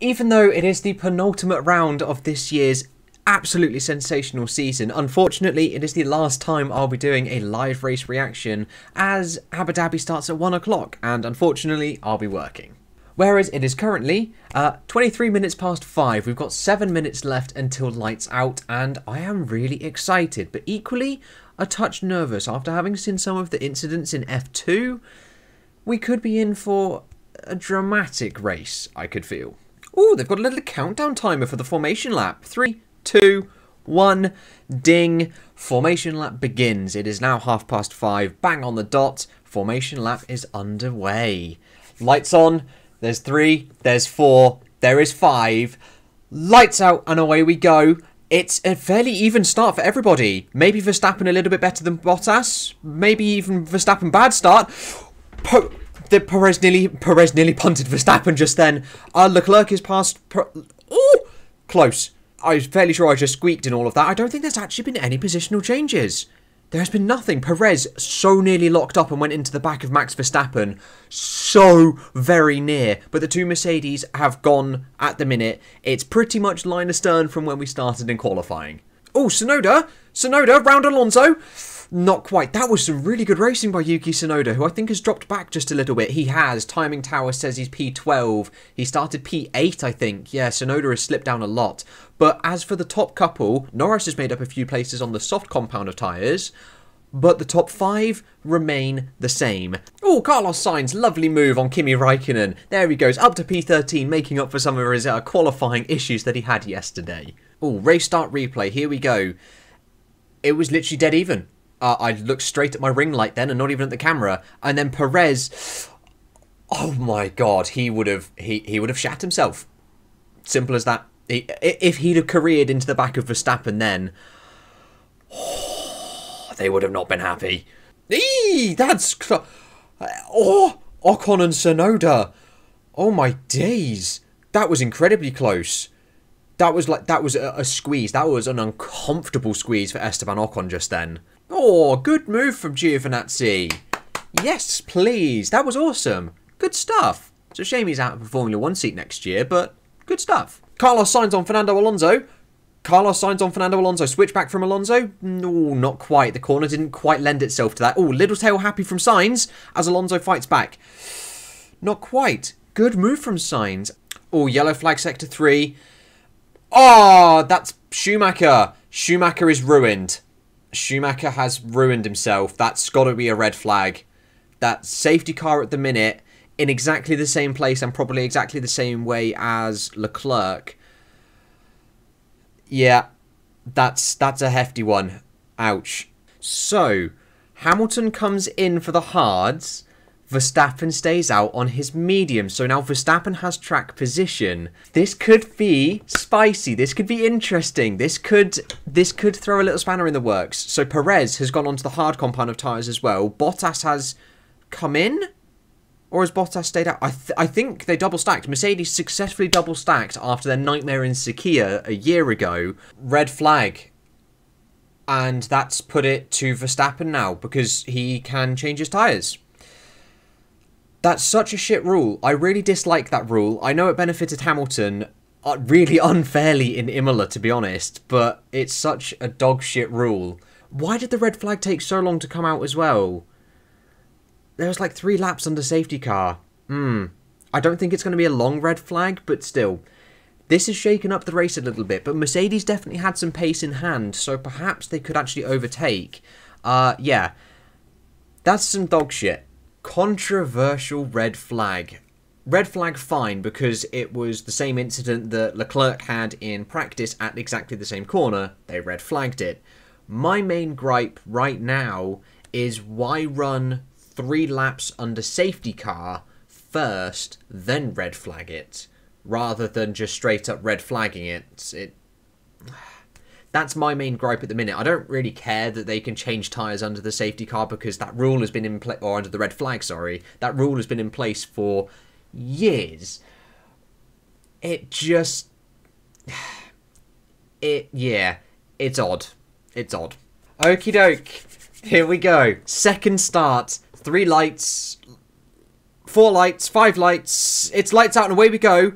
Even though it is the penultimate round of this year's absolutely sensational season, unfortunately it is the last time I'll be doing a live race reaction as Abu Dhabi starts at 1 o'clock and unfortunately I'll be working. Whereas it is currently 23 minutes past 5, we've got 7 minutes left until lights out and I am really excited but equally a touch nervous after having seen some of the incidents in F2. We could be in for a dramatic race, I could feel. Oh, they've got a little countdown timer for the formation lap. 3, 2, 1, ding. Formation lap begins. It is now 5:30, bang on the dot. Formation lap is underway. Lights on. There's 3, there's 4, there is 5. Lights out and away we go. It's a fairly even start for everybody. Maybe Verstappen a little bit better than Bottas. Maybe even Verstappen bad start. Perez nearly punted Verstappen just then. Leclerc is past... Oh! Close. I was fairly sure I just squeaked in all of that. I don't think there's actually been any positional changes. There has been nothing. Perez so nearly locked up and went into the back of Max Verstappen. So very near. But the two Mercedes have gone at the minute. It's pretty much line astern from when we started in qualifying. Oh, Tsunoda round Alonso. Not quite. That was some really good racing by Yuki Tsunoda, who I think has dropped back just a little bit. He has. Timing Tower says he's P12. He started P8, I think. Yeah, Tsunoda has slipped down a lot. But as for the top couple, Norris has made up a few places on the soft compound of tyres, but the top 5 remain the same. Oh, Carlos Sainz, lovely move on Kimi Raikkonen. There he goes, up to P13, making up for some of his qualifying issues that he had yesterday. Oh, race start replay, here we go. It was literally dead even. I looked straight at my ring light then and not even at the camera. And then Perez, oh my god, he would have shat himself. Simple as that. If he'd have careered into the back of Verstappen then, they would have not been happy. That's... Oh, Ocon and Tsunoda. Oh my days. That was incredibly close. That was a squeeze. That was an uncomfortable squeeze for Esteban Ocon just then. Oh, good move from Giovinazzi. Yes, please. That was awesome. Good stuff. It's a shame he's out of a Formula 1 seat next year, but good stuff. Carlos Sainz on Fernando Alonso. Switch back from Alonso. No, not quite. The corner didn't quite lend itself to that. Oh, little tail happy from Sainz as Alonso fights back. Not quite. Good move from Sainz. Oh, yellow flag sector 3. Oh, that's Schumacher. Schumacher is ruined. Schumacher has ruined himself. That's got to be a red flag. That safety car at the minute in exactly the same place and probably exactly the same way as Leclerc. Yeah, that's a hefty one. Ouch. So, Hamilton comes in for the hards. Verstappen stays out on his medium. So now Verstappen has track position. This could be spicy. This could be interesting. This could throw a little spanner in the works. So Perez has gone onto the hard compound of tyres as well. Bottas has come in? Or has Bottas stayed out? I think they double stacked. Mercedes successfully double stacked after their nightmare in Sakhir a year ago. Red flag. And that's put it to Verstappen now because he can change his tyres. That's such a shit rule. I really dislike that rule. I know it benefited Hamilton really unfairly in Imola, to be honest, but it's such a dog shit rule. Why did the red flag take so long to come out as well? There was like 3 laps under safety car. I don't think it's going to be a long red flag, but still. This has shaken up the race a little bit, but Mercedes definitely had some pace in hand, so perhaps they could actually overtake. Yeah. That's some dog shit. Controversial red flag. Red flag fine because it was the same incident that Leclerc had in practice at exactly the same corner. They red flagged it. My main gripe right now is why run 3 laps under safety car first, then red flag it, rather than just straight up red flagging it. That's my main gripe at the minute. I don't really care that they can change tyres under the safety car because that rule has been in place, or under the red flag, sorry. That rule has been in place for years. It just... yeah, it's odd. It's odd. Okie doke. Here we go. Second start. 3 lights. 4 lights. 5 lights. It's lights out and away we go.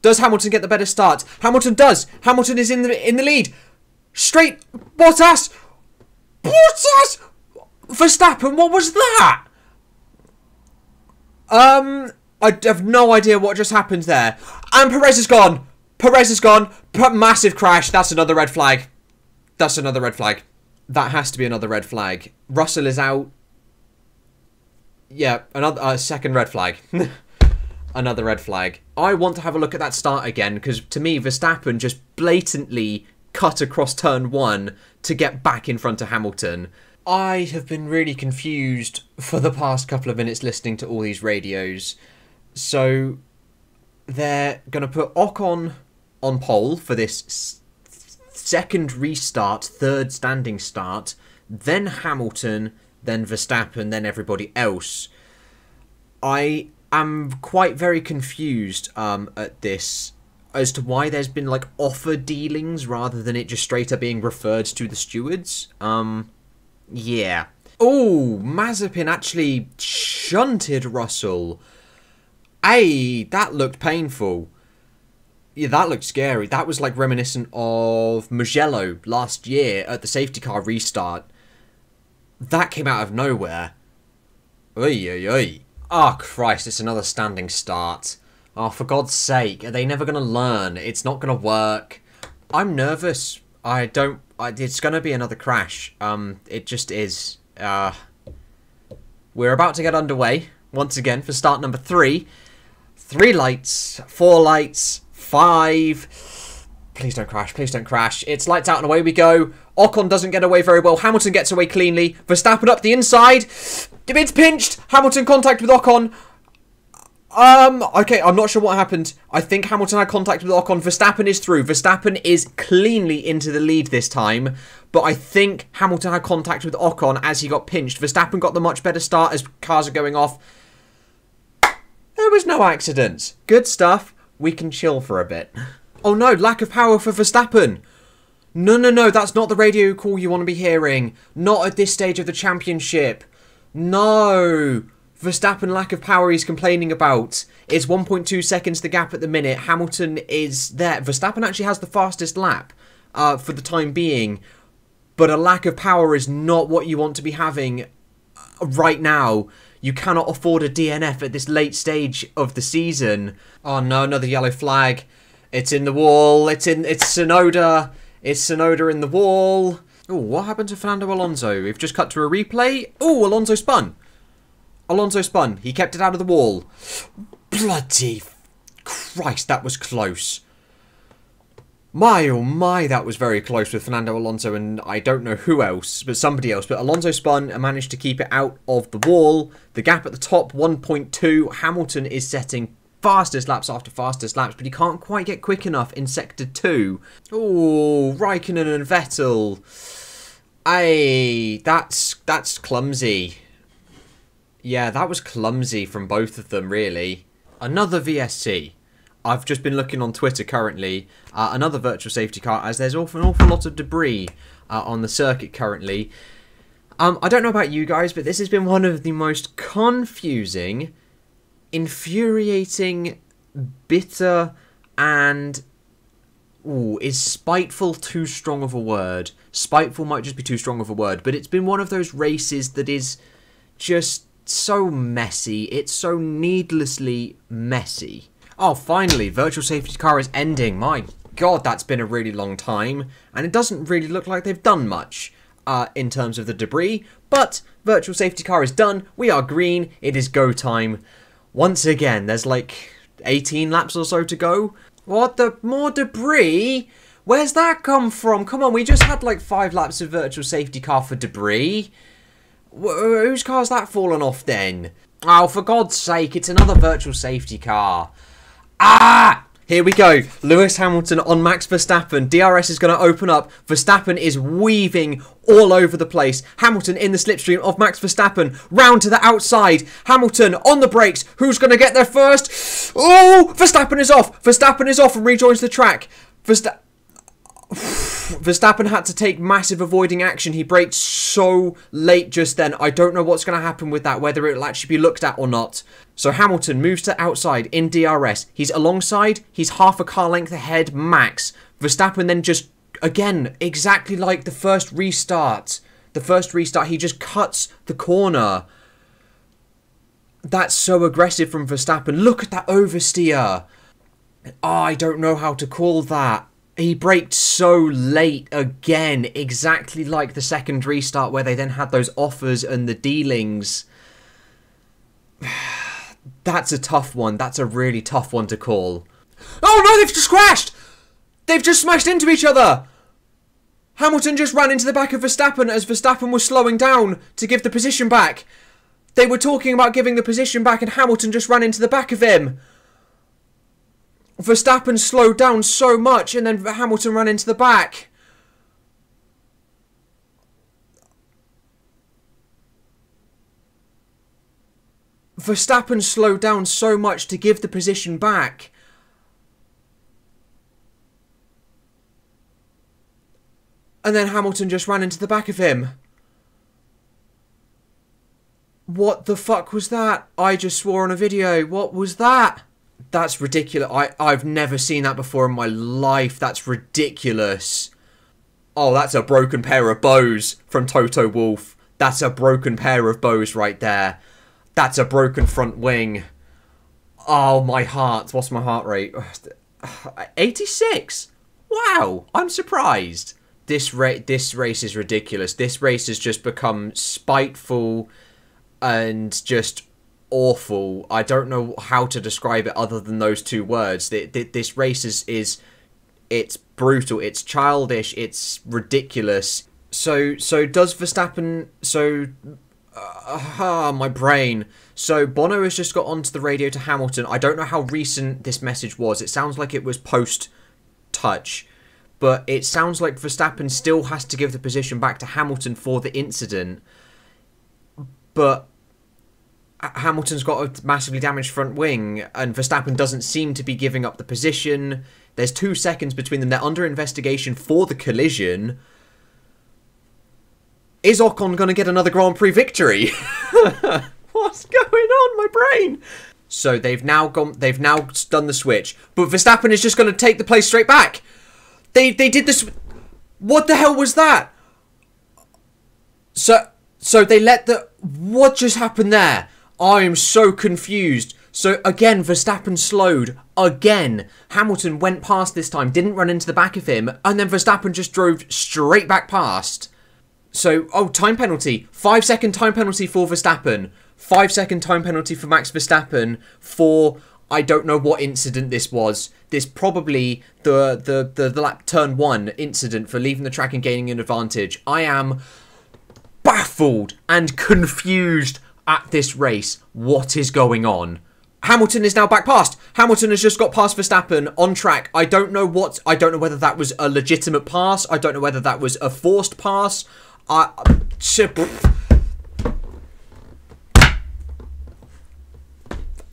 Does Hamilton get the better start? Hamilton does. Hamilton is in the lead. Straight. Bottas. Bottas. Verstappen. What was that? I have no idea what just happened there. And Perez is gone. Perez is gone. Massive crash. That's another red flag. That's another red flag. That has to be another red flag. Russell is out. Yeah, another second red flag. Another red flag. I want to have a look at that start again, because to me, Verstappen just blatantly cut across turn 1 to get back in front of Hamilton. I have been really confused for the past couple of minutes listening to all these radios. So, they're going to put Ocon on pole for this second restart, third standing start, then Hamilton, then Verstappen, then everybody else. I am quite very confused at this as to why there's been like offer dealings rather than it just straight up being referred to the stewards. Yeah. Oh, Mazepin actually shunted Russell. Hey, that looked painful. Yeah, that looked scary. That was like reminiscent of Mugello last year at the safety car restart. That came out of nowhere. Oy, oy, oy. Oh, Christ, it's another standing start. Oh, for God's sake, are they never going to learn? It's not going to work. I'm nervous. It's going to be another crash. It just is. We're about to get underway, once again, for start number 3. 3 lights, 4 lights, 5. Please don't crash, please don't crash. It's lights out and away we go. Ocon doesn't get away very well. Hamilton gets away cleanly. Verstappen up the inside. It's pinched. Hamilton contact with Ocon. Okay, I'm not sure what happened. I think Hamilton had contact with Ocon. Verstappen is through. Verstappen is cleanly into the lead this time. But I think Hamilton had contact with Ocon as he got pinched. Verstappen got the much better start as cars are going off. There was no accidents. Good stuff. We can chill for a bit. Oh no, lack of power for Verstappen. No, that's not the radio call you want to be hearing. Not at this stage of the championship. No. Verstappen lack of power he's complaining about. It's 1.2 seconds the gap at the minute. Hamilton is there. Verstappen actually has the fastest lap for the time being. But a lack of power is not what you want to be having right now. You cannot afford a DNF at this late stage of the season. Oh no, another yellow flag. It's in the wall. It's Tsunoda. It's Tsunoda in the wall. Oh, what happened to Fernando Alonso? We've just cut to a replay. Oh, Alonso spun. Alonso spun. He kept it out of the wall. Bloody Christ, that was close. My, oh my, that was very close with Fernando Alonso and I don't know who else, but somebody else. But Alonso spun and managed to keep it out of the wall. The gap at the top, 1.2. Hamilton is setting fastest laps after fastest laps, but he can't quite get quick enough in Sector 2. Oh, Raikkonen and Vettel. Ay, that's clumsy. Yeah, that was clumsy from both of them, really. Another VSC. I've just been looking on Twitter currently. Another virtual safety car, as there's an awful lot of debris on the circuit currently. I don't know about you guys, but this has been one of the most confusing, infuriating, bitter, and... Ooh, is spiteful too strong of a word? Spiteful might just be too strong of a word, but it's been one of those races that is just so messy. It's so needlessly messy. Oh, finally, virtual safety car is ending. My God, that's been a really long time. And it doesn't really look like they've done much in terms of the debris. But virtual safety car is done. We are green. It is go time. Once again, there's like 18 laps or so to go. What the? More debris? Where's that come from? Come on, we just had like 5 laps of virtual safety car for debris. Whose car's that fallen off then? Oh, for God's sake, it's another virtual safety car. Ah! Here we go. Lewis Hamilton on Max Verstappen. DRS is going to open up. Verstappen is weaving all over the place. Hamilton in the slipstream of Max Verstappen. Round to the outside. Hamilton on the brakes. Who's going to get there first? Oh! Verstappen is off. Verstappen is off and rejoins the track. Verstappen... Verstappen had to take massive avoiding action. He braked so late just then. I don't know what's going to happen with that, whether it'll actually be looked at or not. So Hamilton moves to outside in DRS. He's alongside. He's half a car length ahead, max. Verstappen then just, again, exactly like the first restart. The first restart, he just cuts the corner. That's so aggressive from Verstappen. Look at that oversteer. Oh, I don't know how to call that. He braked so late again, exactly like the second restart where they then had those offers and the dealings. That's a tough one. That's a really tough one to call. Oh no, they've just crashed! They've just smashed into each other! Hamilton just ran into the back of Verstappen as Verstappen was slowing down to give the position back. They were talking about giving the position back and Hamilton just ran into the back of him. Verstappen slowed down so much and then Hamilton ran into the back. Verstappen slowed down so much to give the position back. And then Hamilton just ran into the back of him. What the fuck was that? I just swore on a video. What was that? That's ridiculous. I've never seen that before in my life. That's ridiculous. Oh, that's a broken pair of bows from Toto Wolff. That's a broken pair of bows right there. That's a broken front wing. Oh, my heart. What's my heart rate? 86? Wow, I'm surprised. This race is ridiculous. This race has just become spiteful and just awful. I don't know how to describe it other than those two words. This race is it's brutal, it's childish, it's ridiculous. So does Verstappen... my brain. So Bono has just got onto the radio to Hamilton. I don't know how recent this message was. It sounds like it was post-touch. But it sounds like Verstappen still has to give the position back to Hamilton for the incident. But Hamilton's got a massively damaged front wing, and Verstappen doesn't seem to be giving up the position. There's 2 seconds between them. They're under investigation for the collision. Is Ocon going to get another Grand Prix victory? What's going on, my brain? So they've now done the switch, but Verstappen is just going to take the place straight back. They did this. What the hell was that? So they let the... What just happened there? I am so confused. So again, Verstappen slowed. Again. Hamilton went past this time, didn't run into the back of him, and then Verstappen just drove straight back past. So, oh, time penalty. 5-second time penalty for Verstappen. 5-second time penalty for Max Verstappen for... I don't know what incident this was. This probably the lap turn 1 incident for leaving the track and gaining an advantage. I am baffled and confused at this race. What is going on? Hamilton is now back past. Hamilton has just got past Verstappen on track. I don't know whether that was a legitimate pass. I don't know whether that was a forced pass.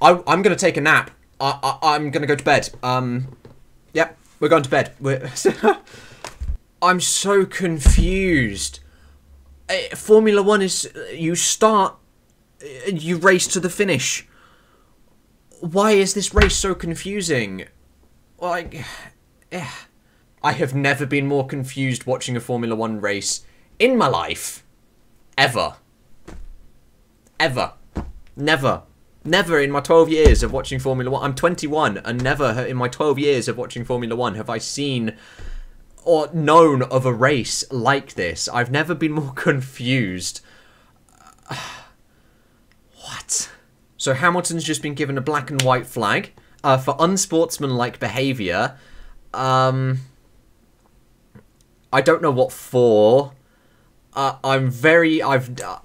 I'm going to take a nap. I'm going to go to bed. Yep, we're going to bed. I'm so confused. Formula 1 is... You start... You race to the finish. Why is this race so confusing? Like... I have never been more confused watching a Formula 1 race in my life. Ever. Ever. Never. Never in my 12 years of watching Formula 1. I'm 21, and never in my 12 years of watching Formula 1 have I seen or known of a race like this. I've never been more confused. What? So Hamilton's just been given a black and white flag for unsportsmanlike behaviour. I don't know what for.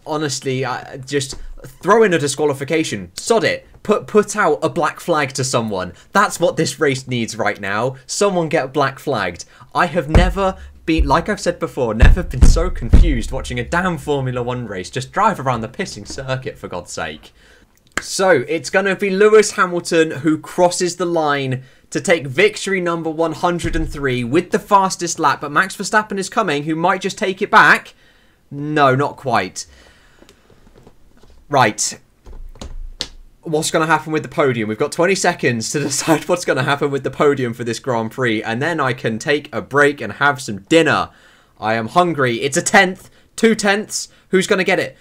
Honestly, just throw in a disqualification. Sod it. Put out a black flag to someone. That's what this race needs right now. Someone get black flagged. I have never been, like I've said before, never been so confused watching a damn Formula 1 race. Just drive around the pissing circuit, for God's sake. So, it's going to be Lewis Hamilton who crosses the line to take victory number 103 with the fastest lap. But Max Verstappen is coming, who might just take it back. No, not quite. Right. What's going to happen with the podium? We've got 20 seconds to decide what's going to happen with the podium for this Grand Prix. And then I can take a break and have some dinner. I am hungry. It's a 10th. 2 tenths. Who's going to get it?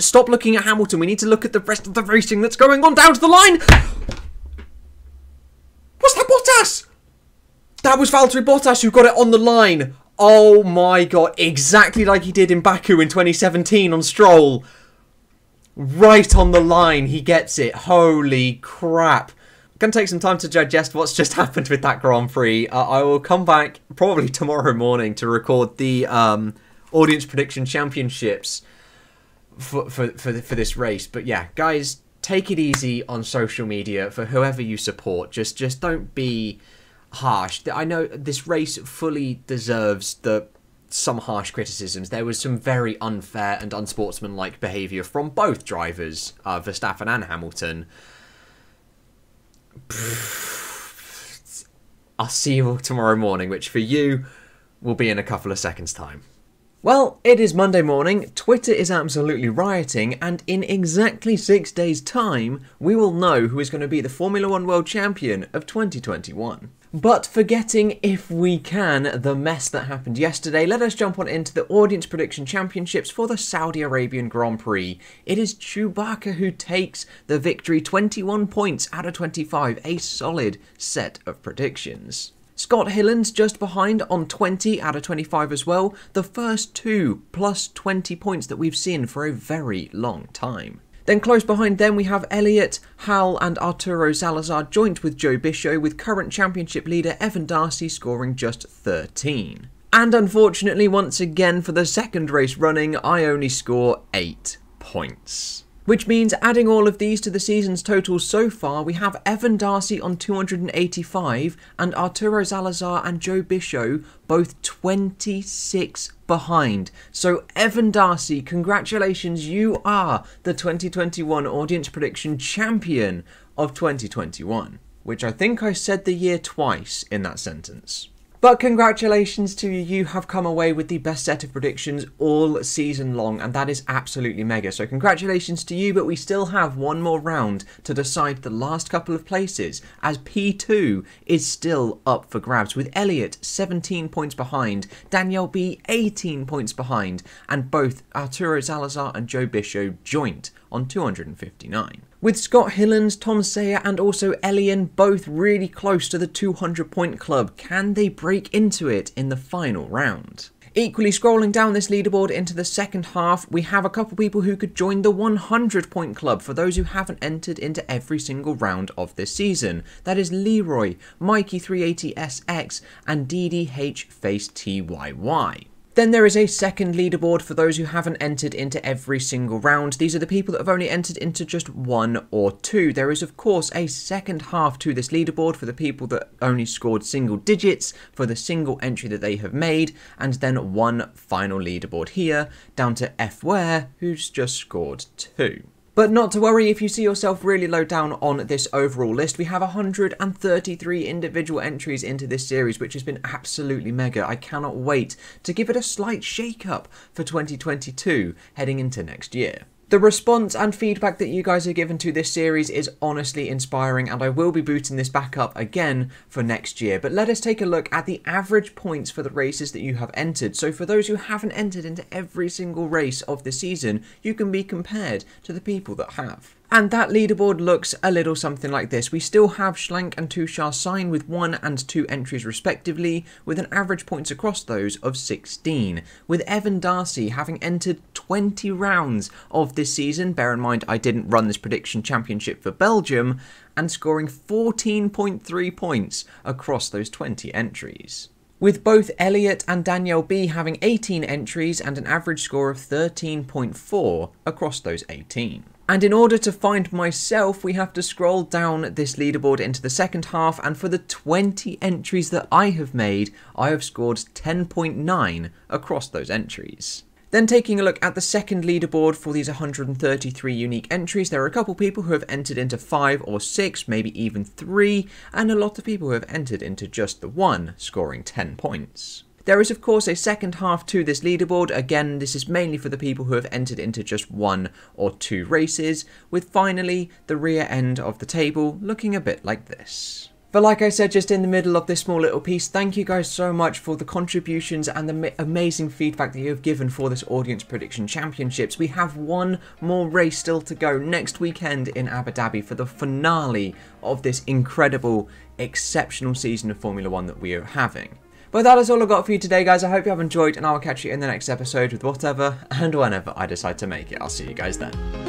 Stop looking at Hamilton. We need to look at the rest of the racing that's going on down to the line. What's that, Bottas? That was Valtteri Bottas who got it on the line. Oh my god. Exactly like he did in Baku in 2017 on Stroll. Right on the line. He gets it. Holy crap. Going to take some time to digest what's just happened with that Grand Prix. I will come back probably tomorrow morning to record the Audience Prediction Championships for this race. But yeah, guys, take it easy on social media for whoever you support. Just don't be harsh. I know this race fully deserves some harsh criticisms. There was some very unfair and unsportsmanlike behaviour from both drivers, Verstappen and Hamilton. I'll see you all tomorrow morning, which for you will be in a couple of seconds' time. Well, it is Monday morning, Twitter is absolutely rioting, and in exactly 6 days' time, we will know who is going to be the Formula 1 World Champion of 2021. But forgetting, if we can, the mess that happened yesterday, let us jump on into the Audience Prediction Championships for the Saudi Arabian Grand Prix. It is Chewbacca who takes the victory, 21 points out of 25, a solid set of predictions. Scott Hillen's just behind on 20 out of 25 as well, the first two plus 20 points that we've seen for a very long time. Then close behind them we have Elliott, Hal and Arturo Salazar joint with Joe Bischoe, with current championship leader Evan Darcy scoring just 13. And unfortunately, once again for the second race running, I only score 8 points. Which means, adding all of these to the season's totals so far, we have Evan Darcy on 285 and Arturo Salazar and Joe Bischoe both 26 behind. So Evan Darcy, congratulations, you are the 2021 Audience Prediction Champion of 2021. Which I think I said the year twice in that sentence. But congratulations to you, you have come away with the best set of predictions all season long, and that is absolutely mega. So congratulations to you, but we still have one more round to decide the last couple of places, as P2 is still up for grabs, with Elliott 17 points behind, Danielle B 18 points behind, and both Arturo Salazar and Joe Bischoe joint on 259. With Scott Hillens, Tom Sayer and also Elian both really close to the 200-point club. Can they break into it in the final round? Equally scrolling down this leaderboard into the second half, we have a couple people who could join the 100-point club for those who haven't entered into every single round of this season. That is Leroy, Mikey380SX and DDH Face TYY. Then there is a second leaderboard for those who haven't entered into every single round. These are the people that have only entered into just 1 or 2. There is of course a second half to this leaderboard for the people that only scored single digits for the single entry that they have made, and then one final leaderboard here down to F Ware, who's just scored 2. But not to worry if you see yourself really low down on this overall list. We have 133 individual entries into this series, which has been absolutely mega. I cannot wait to give it a slight shake-up for 2022 heading into next year. The response and feedback that you guys have given to this series is honestly inspiring, and I will be booting this back up again for next year. But let us take a look at the average points for the races that you have entered. So for those who haven't entered into every single race of the season, you can be compared to the people that have. And that leaderboard looks a little something like this. We still have Schlank and Tushar Sign with 1 and 2 entries respectively, with an average points across those of 16. With Evan Darcy having entered 20 rounds of this season, bear in mind I didn't run this prediction championship for Belgium, and scoring 14.3 points across those 20 entries. With both Elliott and Danielle B having 18 entries and an average score of 13.4 across those 18. And in order to find myself, we have to scroll down this leaderboard into the second half, and for the 20 entries that I have made, I have scored 10.9 across those entries. Then taking a look at the second leaderboard for these 133 unique entries, there are a couple people who have entered into 5 or 6, maybe even 3, and a lot of people who have entered into just the 1, scoring 10 points. There is of course a second half to this leaderboard. Again, this is mainly for the people who have entered into just 1 or 2 races, with finally the rear end of the table looking a bit like this. But like I said just in the middle of this small little piece, thank you guys so much for the contributions and the amazing feedback that you have given for this Audience Prediction Championships. We have one more race still to go next weekend in Abu Dhabi for the finale of this incredible, exceptional season of Formula 1 that we are having. But that is all I've got for you today, guys. I hope you have enjoyed, and I will catch you in the next episode with whatever and whenever I decide to make it. I'll see you guys then.